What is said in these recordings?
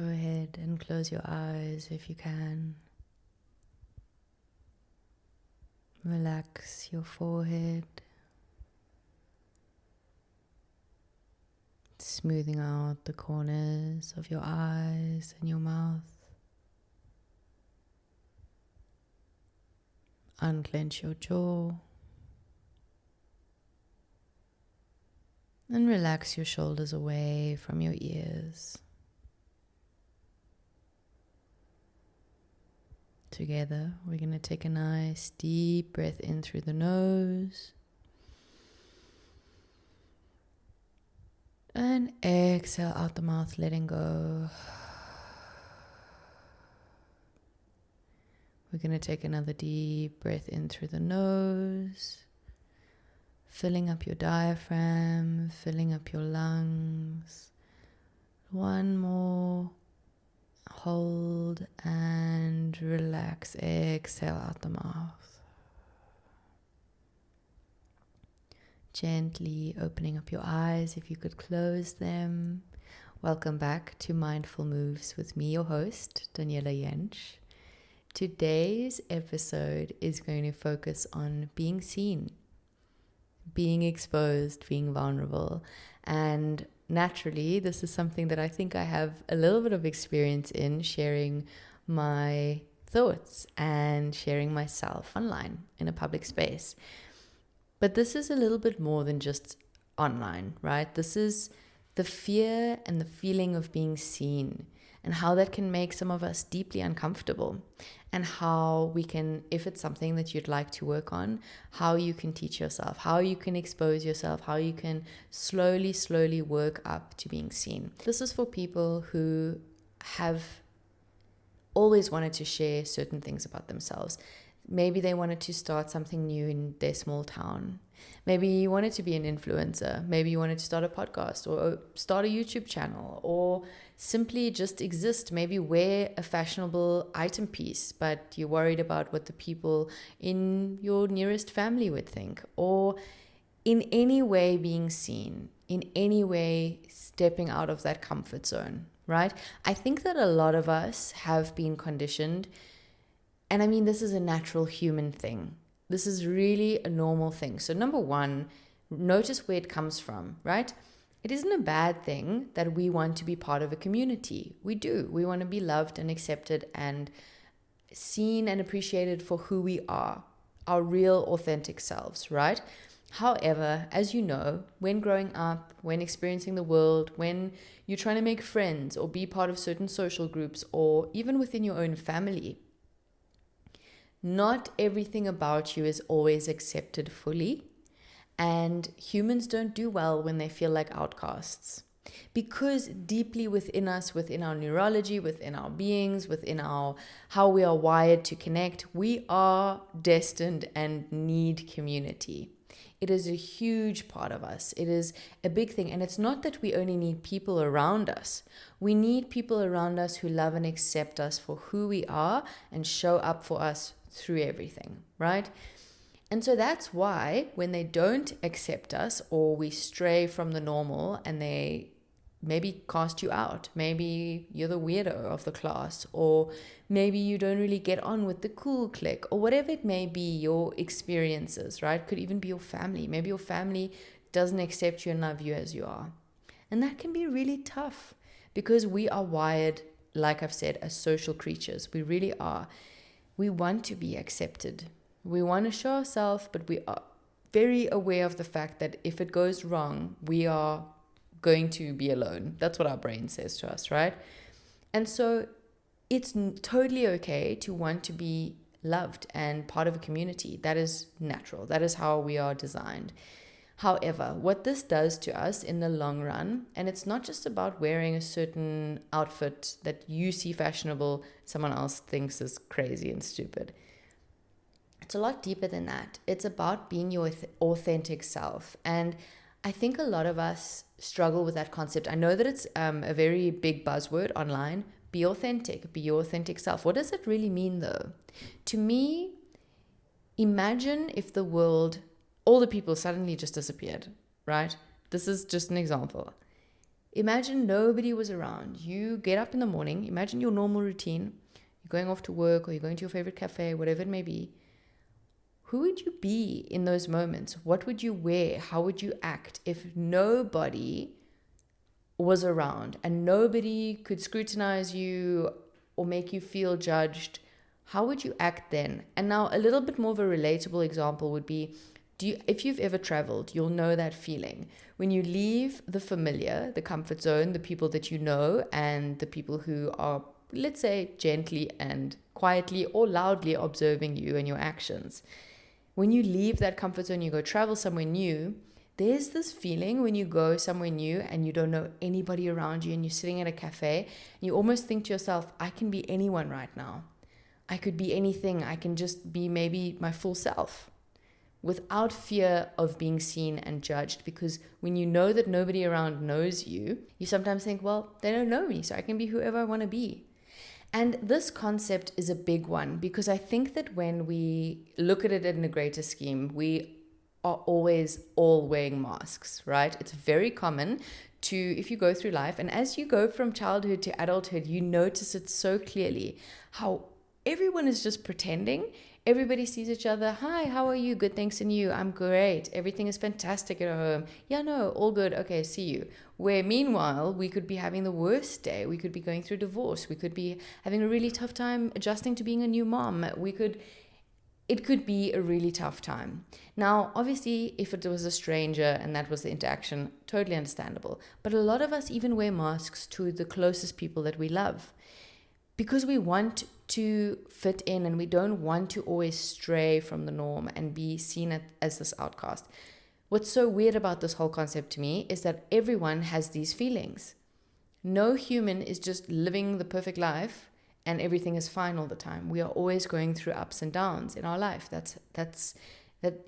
Go ahead and close your eyes if you can. Relax your forehead, smoothing out the corners of your eyes and your mouth. Unclench your jaw and relax your shoulders away from your ears. Together, we're going to take a nice deep breath in through the nose and exhale out the mouth, letting go. We're going to take another deep breath in through the nose, filling up your diaphragm, filling up your lungs. One more. Hold and relax. Exhale out the mouth. Gently opening up your eyes if you could close them. Welcome back to Mindful Moves with me, your host, Daniela Jensch. Today's episode is going to focus on being seen, being exposed, being vulnerable. And naturally, this is something that I think I have a little bit of experience in, sharing my thoughts and sharing myself online in a public space. But this is a little bit more than just online, right? This is the fear and the feeling of being seen and how that can make some of us deeply uncomfortable, and how we can, if it's something that you'd like to work on, how you can teach yourself, how you can expose yourself, how you can slowly work up to being seen. This is for people who have always wanted to share certain things about themselves. Maybe they wanted to start something new in their small town. Maybe you wanted to be an influencer. Maybe you wanted to start a podcast or start a YouTube channel, or simply just exist. Maybe wear a fashionable item piece, but you're worried about what the people in your nearest family would think, or in any way being seen, in any way stepping out of that comfort zone, right? I think that a lot of us have been conditioned. And I mean, this is a natural human thing. This is really a normal thing. So number one, notice where it comes from, right? It isn't a bad thing that we want to be part of a community. We do. We want to be loved and accepted and seen and appreciated for who we are, our real authentic selves, right? However, as you know, when growing up, when experiencing the world, when you're trying to make friends or be part of certain social groups, or even within your own family, not everything about you is always accepted fully, and humans don't do well when they feel like outcasts. Because deeply within us, within our neurology, within our beings, within our how we are wired to connect, we are destined and need community. It is a huge part of us. It is a big thing. And it's not that we only need people around us. We need people around us who love and accept us for who we are and show up for us through everything, right? And so that's why when they don't accept us, or we stray from the normal and they maybe cast you out, maybe you're the weirdo of the class, or maybe you don't really get on with the cool clique, or whatever it may be, your experiences, right? Could even be your family. Maybe your family doesn't accept you and love you as you are. And that can be really tough, because we are wired, like I've said, as social creatures. We really are. We want to be accepted. We want to show ourselves, but we are very aware of the fact that if it goes wrong, we are going to be alone. That's what our brain says to us, right? And so it's totally okay to want to be loved and part of a community. That is natural. That is how we are designed. However, what this does to us in the long run, and it's not just about wearing a certain outfit that you see fashionable, someone else thinks is crazy and stupid. It's a lot deeper than that. It's about being your authentic self. And I think a lot of us struggle with that concept. I know that it's a very big buzzword online. Be authentic, be your authentic self. What does it really mean though? To me, imagine if the world, all the people suddenly just disappeared, right? This is just an example. Imagine nobody was around. You get up in the morning, imagine your normal routine. You're going off to work or you're going to your favorite cafe, whatever it may be. Who would you be in those moments? What would you wear? How would you act if nobody was around and nobody could scrutinize you or make you feel judged? How would you act then? And now a little bit more of a relatable example would be, if you've ever traveled, you'll know that feeling. When you leave the familiar, the comfort zone, the people that you know, and the people who are, let's say, gently and quietly or loudly observing you and your actions. When you leave that comfort zone, you go travel somewhere new, there's this feeling when you go somewhere new and you don't know anybody around you and you're sitting at a cafe, and you almost think to yourself, I can be anyone right now. I could be anything. I can just be maybe my full self without fear of being seen and judged. Because when you know that nobody around knows you, you sometimes think, well, they don't know me, so I can be whoever I want to be. And this concept is a big one, because I think that when we look at it in a greater scheme, we are always all wearing masks, right? It's very common to, if you go through life, and as you go from childhood to adulthood, you notice it so clearly how everyone is just pretending. Everybody sees each other. Hi, how are you? Good, thanks. And you? I'm great. Everything is fantastic at home. Yeah, no, all good. Okay, see you. Where meanwhile, we could be having the worst day. We could be going through divorce. We could be having a really tough time adjusting to being a new mom. It could be a really tough time. Now, obviously, if it was a stranger and that was the interaction, totally understandable. But a lot of us even wear masks to the closest people that we love, because we want to fit in and we don't want to always stray from the norm and be seen as this outcast. What's so weird about this whole concept to me is that everyone has these feelings. No human is just living the perfect life and everything is fine all the time. We are always going through ups and downs in our life. That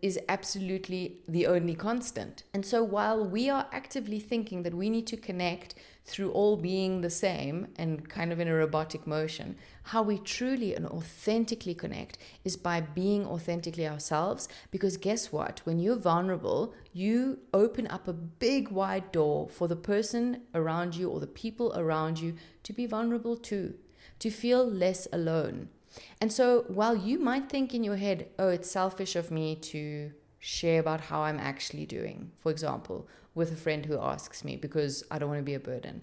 is absolutely the only constant. And so while we are actively thinking that we need to connect through all being the same and kind of in a robotic motion, how we truly and authentically connect is by being authentically ourselves. Because guess what? When you're vulnerable, you open up a big wide door for the person around you or the people around you to be vulnerable too, to feel less alone. And so while you might think in your head, oh, it's selfish of me to share about how I'm actually doing, for example, with a friend who asks me because I don't want to be a burden.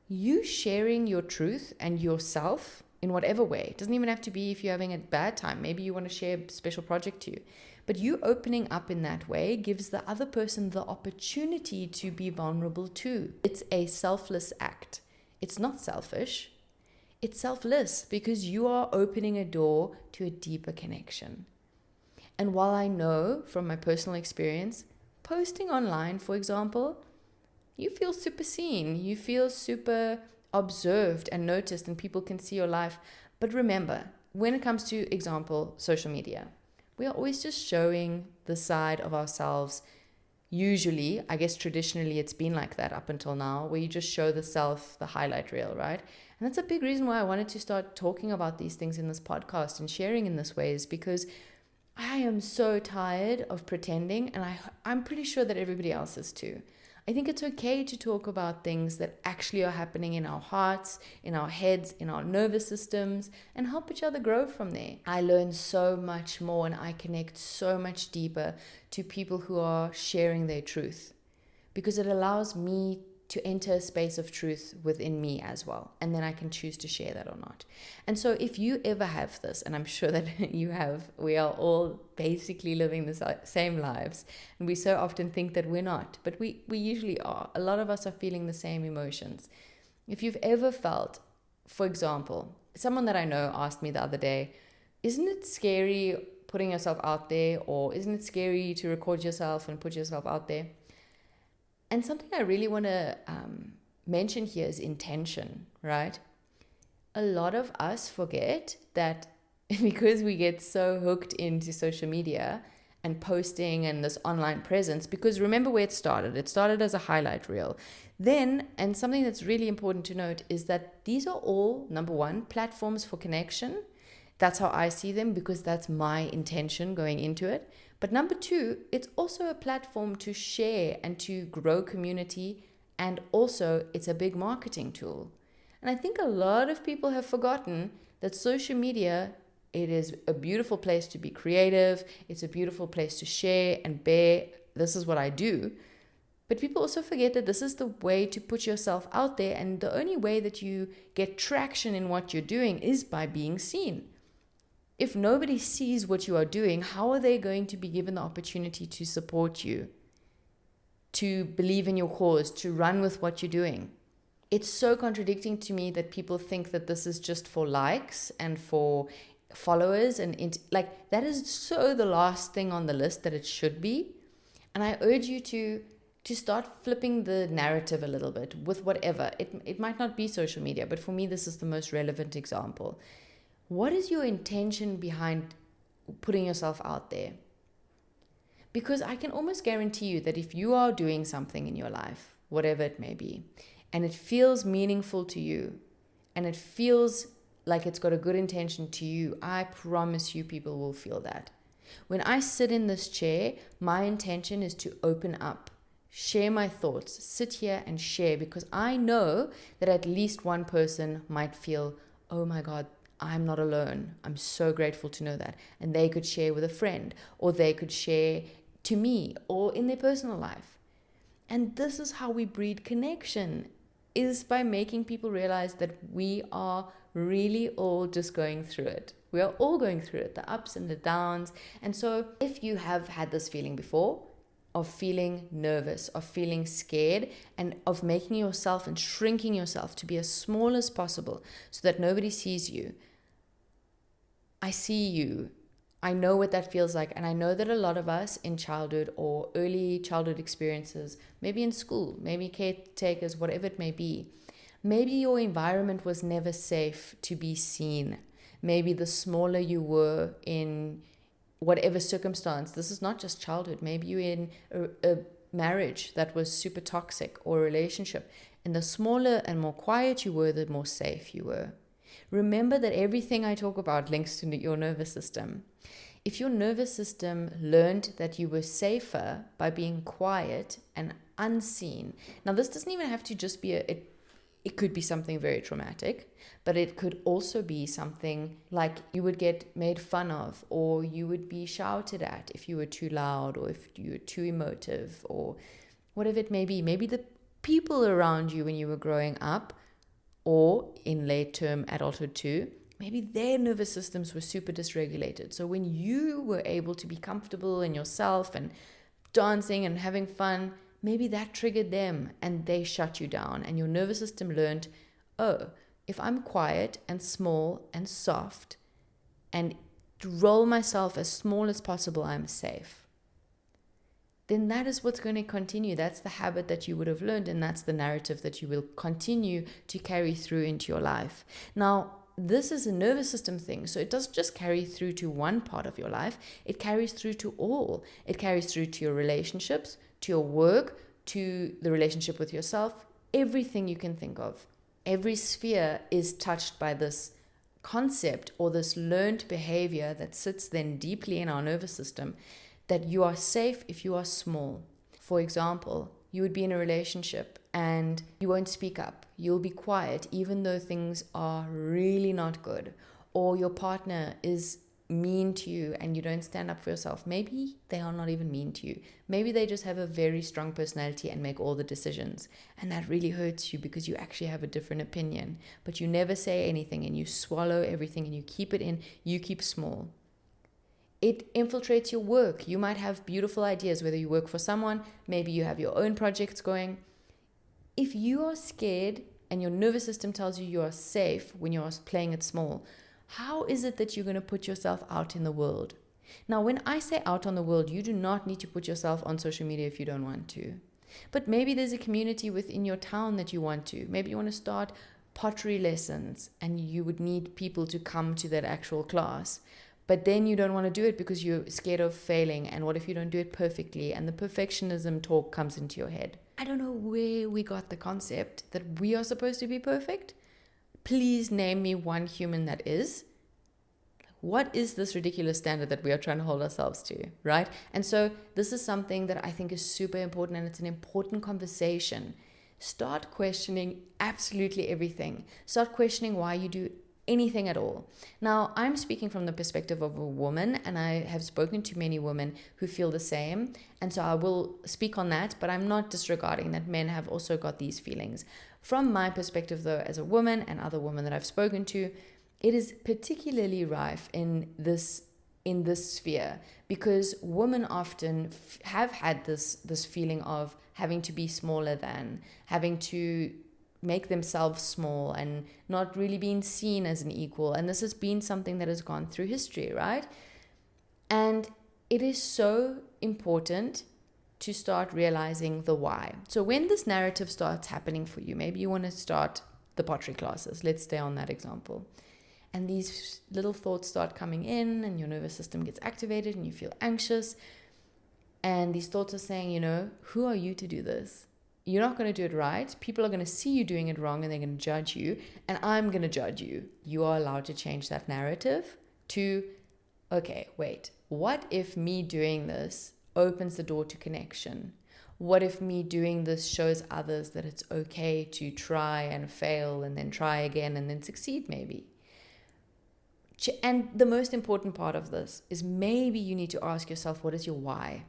You sharing your truth and yourself in whatever way, it doesn't even have to be if you're having a bad time. Maybe you want to share a special project to you. But you opening up in that way gives the other person the opportunity to be vulnerable too. It's a selfless act. It's not selfish. It's selfless because you are opening a door to a deeper connection. And while I know from my personal experience, posting online, for example, you feel super seen, you feel super observed and noticed, and people can see your life. But remember, when it comes to, example, social media, we are always just showing the side of ourselves. Usually, I guess traditionally it's been like that up until now, where you just show the self, the highlight reel, right? And that's a big reason why I wanted to start talking about these things in this podcast and sharing in this way, is because I am so tired of pretending, and I'm pretty sure that everybody else is too. I think it's okay to talk about things that actually are happening in our hearts, in our heads, in our nervous systems, and help each other grow from there. I learn so much more and I connect so much deeper to people who are sharing their truth, because it allows me to enter a space of truth within me as well. And then I can choose to share that or not. And so if you ever have this, and I'm sure that you have, we are all basically living the same lives. And we so often think that we're not, but we usually are. A lot of us are feeling the same emotions. If you've ever felt, for example, someone that I know asked me the other day, isn't it scary putting yourself out there? Or isn't it scary to record yourself and put yourself out there? And something I really want to mention here is intention, right? A lot of us forget that because we get so hooked into social media and posting and this online presence, because remember where it started. It started as a highlight reel. Then, and something that's really important to note is that these are all, number one, platforms for connection. That's how I see them, because that's my intention going into it. But number two, it's also a platform to share and to grow community And also, it's a big marketing tool. And I think a lot of people have forgotten that social media, it is a beautiful place to be creative. It's a beautiful place to share and bear. This is what I do. But people also forget that this is the way to put yourself out there. And the only way that you get traction in what you're doing is by being seen. If nobody sees what you are doing, how are they going to be given the opportunity to support you, to believe in your cause, to run with what you're doing? It's so contradicting to me that people think that this is just for likes and for followers. And like, that is so the last thing on the list that it should be. And I urge you to start flipping the narrative a little bit with whatever. It might not be social media, but for me, this is the most relevant example. What is your intention behind putting yourself out there? Because I can almost guarantee you that if you are doing something in your life, whatever it may be, and it feels meaningful to you, and it feels like it's got a good intention to you, I promise you people will feel that. When I sit in this chair, my intention is to open up, share my thoughts, sit here and share, because I know that at least one person might feel, oh my God, I'm not alone. I'm so grateful to know that. And they could share with a friend, or they could share to me, or in their personal life. And this is how we breed connection, is by making people realize that we are really all just going through it. We are all going through it, the ups and the downs. And so if you have had this feeling before, of feeling nervous, of feeling scared, and of making yourself and shrinking yourself to be as small as possible so that nobody sees you, I see you. I know what that feels like. And I know that a lot of us in childhood or early childhood experiences, maybe in school, maybe caretakers, whatever it may be, maybe your environment was never safe to be seen. Maybe the smaller you were in whatever circumstance, this is not just childhood, maybe you're in a marriage that was super toxic, or a relationship, and the smaller and more quiet you were, the more safe you were. Remember that everything I talk about links to your nervous system. If your nervous system learned that you were safer by being quiet and unseen, now this doesn't even have to just be it could be something very traumatic, but it could also be something like you would get made fun of, or you would be shouted at if you were too loud, or if you were too emotive, or whatever it may be. Maybe the people around you when you were growing up, or in late term adulthood too, maybe their nervous systems were super dysregulated. So when you were able to be comfortable in yourself and dancing and having fun, maybe that triggered them and they shut you down, and your nervous system learned, oh, if I'm quiet and small and soft and roll myself as small as possible, I'm safe. Then that is what's going to continue. That's the habit that you would have learned, and that's the narrative that you will continue to carry through into your life. Now, this is a nervous system thing, so it doesn't just carry through to one part of your life, it carries through to all. It carries through to your relationships, to your work, to the relationship with yourself, everything you can think of. Every sphere is touched by this concept or this learned behavior that sits then deeply in our nervous system, that you are safe if you are small. For example, you would be in a relationship and you won't speak up. You'll be quiet even though things are really not good. Or your partner is mean to you and you don't stand up for yourself. Maybe they are not even mean to you. Maybe they just have a very strong personality and make all the decisions. And that really hurts you because you actually have a different opinion. But you never say anything and you swallow everything and you keep it in. You keep small. It infiltrates your work. You might have beautiful ideas, whether you work for someone, maybe you have your own projects going. If you are scared and your nervous system tells you you are safe when you're playing it small, how is it that you're going to put yourself out in the world? Now, when I say out on the world, you do not need to put yourself on social media if you don't want to. But maybe there's a community within your town that you want to. Maybe you want to start pottery lessons and you would need people to come to that actual class. But then you don't want to do it because you're scared of failing. And what if you don't do it perfectly? And the perfectionism talk comes into your head. I don't know where we got the concept that we are supposed to be perfect. Please name me one human that is. What is this ridiculous standard that we are trying to hold ourselves to, right? And so this is something that I think is super important, and it's an important conversation Start questioning absolutely everything. Start questioning why you do anything at all. Now, I'm speaking from the perspective of a woman, and I have spoken to many women who feel the same. And so I will speak on that, but I'm not disregarding that men have also got these feelings. From my perspective, though, as a woman and other women that I've spoken to, it is particularly rife in this sphere, because women often have had this feeling of having to be smaller than, having to make themselves small and not really being seen as an equal. And this has been something that has gone through history, right? And it is so important to start realizing the why. So when this narrative starts happening for you, maybe you want to start the pottery classes. Let's stay on that example. And these little thoughts start coming in, and your nervous system gets activated and you feel anxious. And these thoughts are saying, who are you to do this? You're not going to do it right. People are going to see you doing it wrong and they're going to judge you. And I'm going to judge you. You are allowed to change that narrative to, okay, wait, what if me doing this opens the door to connection? What if me doing this shows others that it's okay to try and fail and then try again and then succeed maybe? And the most important part of this is maybe you need to ask yourself, what is your why?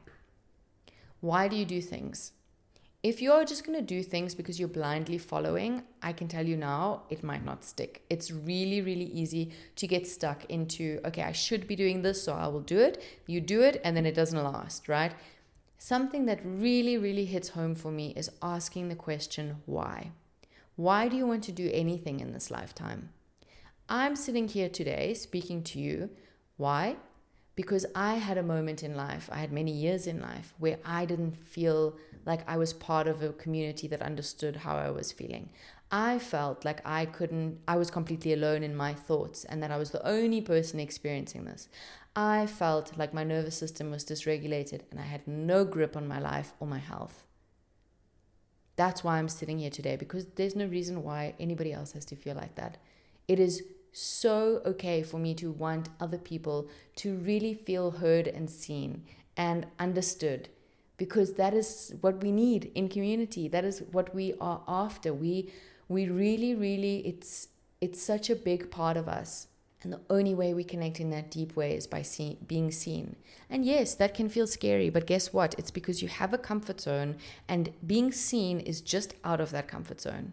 Why do you do things? If you're just going to do things because you're blindly following, I can tell you now, it might not stick. It's really, really easy to get stuck into, okay, I should be doing this, so I will do it. You do it, and then it doesn't last, right? Something that really, really hits home for me is asking the question, why? Why do you want to do anything in this lifetime? I'm sitting here today speaking to you. Why? Because I had a moment in life, I had many years in life where I didn't feel like I was part of a community that understood how I was feeling. I felt like I was completely alone in my thoughts and that I was the only person experiencing this. I felt like my nervous system was dysregulated and I had no grip on my life or my health. That's why I'm sitting here today, because there's no reason why anybody else has to feel like that. It is so okay for me to want other people to really feel heard and seen and understood, because that is what we need in community. That is what we are after. We really, really, it's such a big part of us. And the only way we connect in that deep way is by being seen. And yes, that can feel scary, but guess what? It's because you have a comfort zone, and being seen is just out of that comfort zone.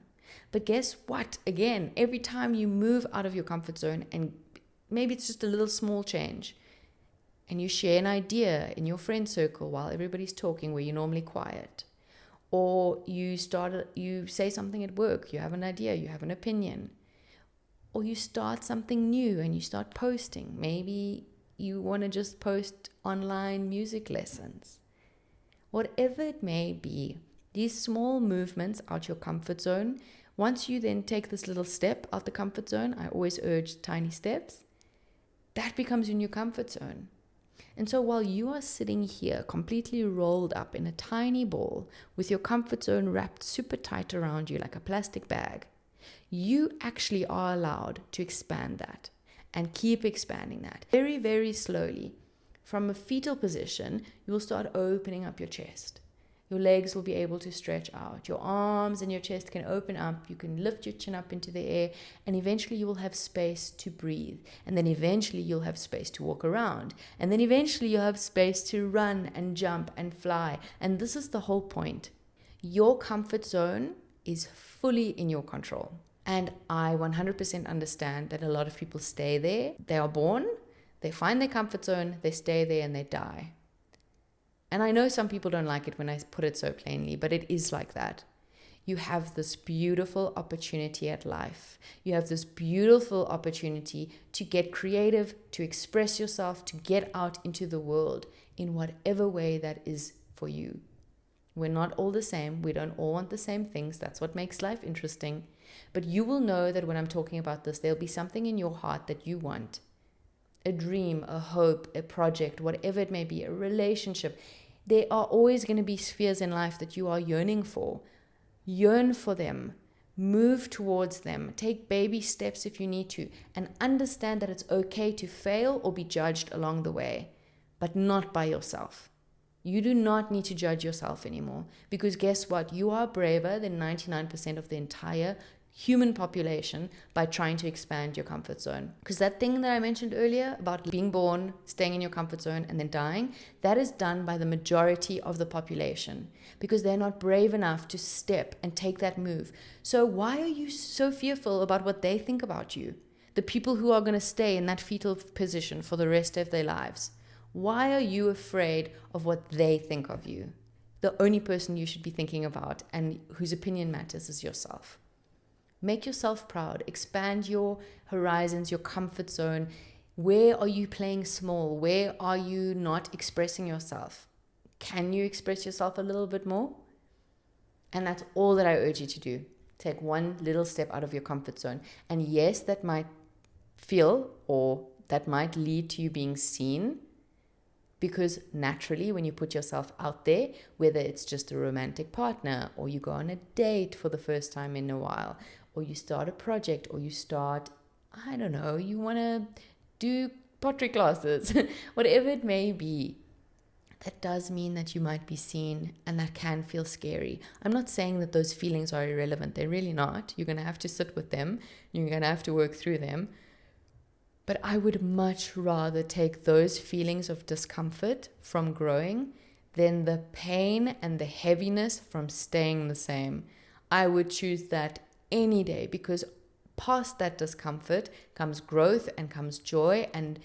But guess what? Again, every time you move out of your comfort zone, and maybe it's just a little small change, and you share an idea in your friend circle while everybody's talking where you're normally quiet, or you say something at work, you have an idea, you have an opinion, or you start something new and you start posting. Maybe you want to just post online music lessons. Whatever it may be, these small movements out your comfort zone, once you then take this little step out the comfort zone, I always urge tiny steps, that becomes your new comfort zone. And so while you are sitting here completely rolled up in a tiny ball with your comfort zone wrapped super tight around you like a plastic bag, you actually are allowed to expand that and keep expanding that. Very, very slowly. From a fetal position, you will start opening up your chest. Your legs will be able to stretch out. Your arms and your chest can open up. You can lift your chin up into the air, and eventually you will have space to breathe. And then eventually you'll have space to walk around. And then eventually you'll have space to run and jump and fly. And this is the whole point. Your comfort zone is fully in your control. And I 100% understand that a lot of people stay there. They are born, they find their comfort zone, they stay there, and they die. And I know some people don't like it when I put it so plainly, but it is like that. You have this beautiful opportunity at life. You have this beautiful opportunity to get creative, to express yourself, to get out into the world in whatever way that is for you. We're not all the same. We don't all want the same things. That's what makes life interesting. But you will know that when I'm talking about this, there'll be something in your heart that you want. A dream, a hope, a project, whatever it may be, a relationship. There are always going to be spheres in life that you are yearning for. Yearn for them. Move towards them. Take baby steps if you need to. And understand that it's okay to fail or be judged along the way, but not by yourself. You do not need to judge yourself anymore, because guess what? You are braver than 99% of the entire human population by trying to expand your comfort zone. Because that thing that I mentioned earlier about being born, staying in your comfort zone, and then dying, that is done by the majority of the population because they're not brave enough to step and take that move. So why are you so fearful about what they think about you? The people who are going to stay in that fetal position for the rest of their lives. Why are you afraid of what they think of you? The only person you should be thinking about and whose opinion matters is yourself. Make yourself proud. Expand your horizons, your comfort zone. Where are you playing small? Where are you not expressing yourself? Can you express yourself a little bit more? And that's all that I urge you to do. Take one little step out of your comfort zone. And yes, that might feel, or that might lead to you being seen, because naturally when you put yourself out there, whether it's just a romantic partner, or you go on a date for the first time in a while, or you start a project, or you start, I don't know, you want to do pottery classes, whatever it may be, that does mean that you might be seen, and that can feel scary. I'm not saying that those feelings are irrelevant. They're really not. You're going to have to sit with them. You're going to have to work through them. But I would much rather take those feelings of discomfort from growing than the pain and the heaviness from staying the same. I would choose that any day, because past that discomfort comes growth and comes joy and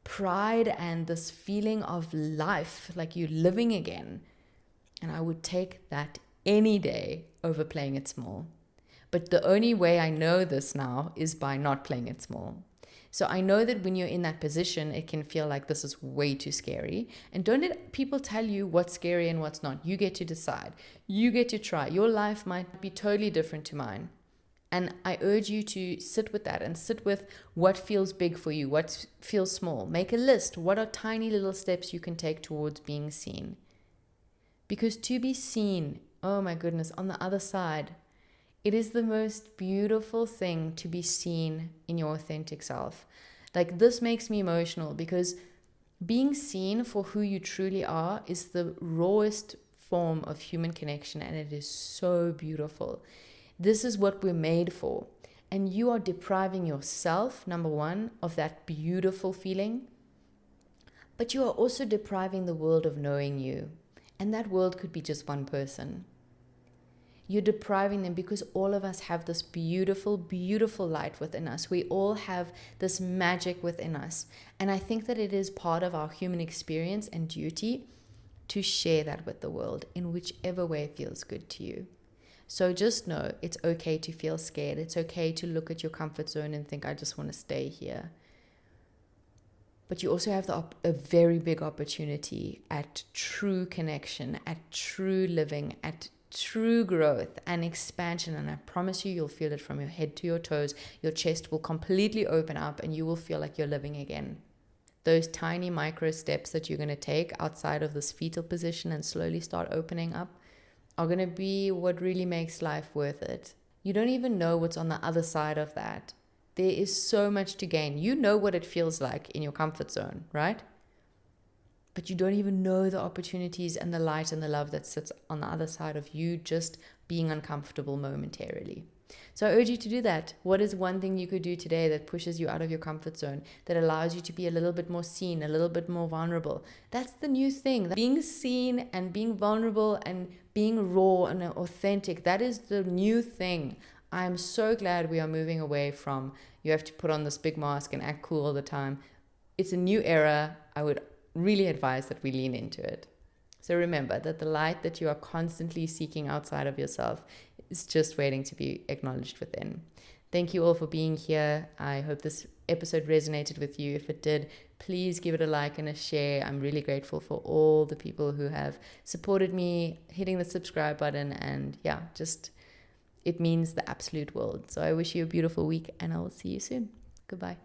pride and this feeling of life, like you're living again. And I would take that any day over playing it small. But the only way I know this now is by not playing it small. So I know that when you're in that position, it can feel like this is way too scary. And don't let people tell you what's scary and what's not. You get to decide. You get to try. Your life might be totally different to mine. And I urge you to sit with that and sit with what feels big for you, what feels small. Make a list. What are tiny little steps you can take towards being seen? Because to be seen, oh my goodness, on the other side, it is the most beautiful thing to be seen in your authentic self. Like, this makes me emotional, because being seen for who you truly are is the rawest form of human connection, and it is so beautiful. This is what we're made for. And you are depriving yourself, number one, of that beautiful feeling. But you are also depriving the world of knowing you. And that world could be just one person. You're depriving them, because all of us have this beautiful, beautiful light within us. We all have this magic within us. And I think that it is part of our human experience and duty to share that with the world in whichever way feels good to you. So just know it's okay to feel scared. It's okay to look at your comfort zone and think, I just want to stay here. But you also have a very big opportunity at true connection, at true living, at true growth and expansion. And I promise you'll feel it from your head to your toes. Your chest will completely open up and you will feel like you're living again. Those tiny micro steps that you're going to take outside of this fetal position and slowly start opening up are going to be what really makes life worth it. You don't even know what's on the other side of that. There is so much to gain. You know what it feels like in your comfort zone, right? But you don't even know the opportunities and the light and the love that sits on the other side of you just being uncomfortable momentarily. So I urge you to do that. What is one thing you could do today that pushes you out of your comfort zone, that allows you to be a little bit more seen, a little bit more vulnerable? That's the new thing. Being seen and being vulnerable and being raw and authentic, that is the new thing. I'm so glad we are moving away from you have to put on this big mask and act cool all the time. It's a new era. I would really advise that we lean into it. So remember that the light that you are constantly seeking outside of yourself is just waiting to be acknowledged within. Thank you all for being here. I hope this episode resonated with you. If it did, please give it a like and a share. I'm really grateful for all the people who have supported me, hitting the subscribe button, and it means the absolute world. So I wish you a beautiful week, and I will see you soon. Goodbye.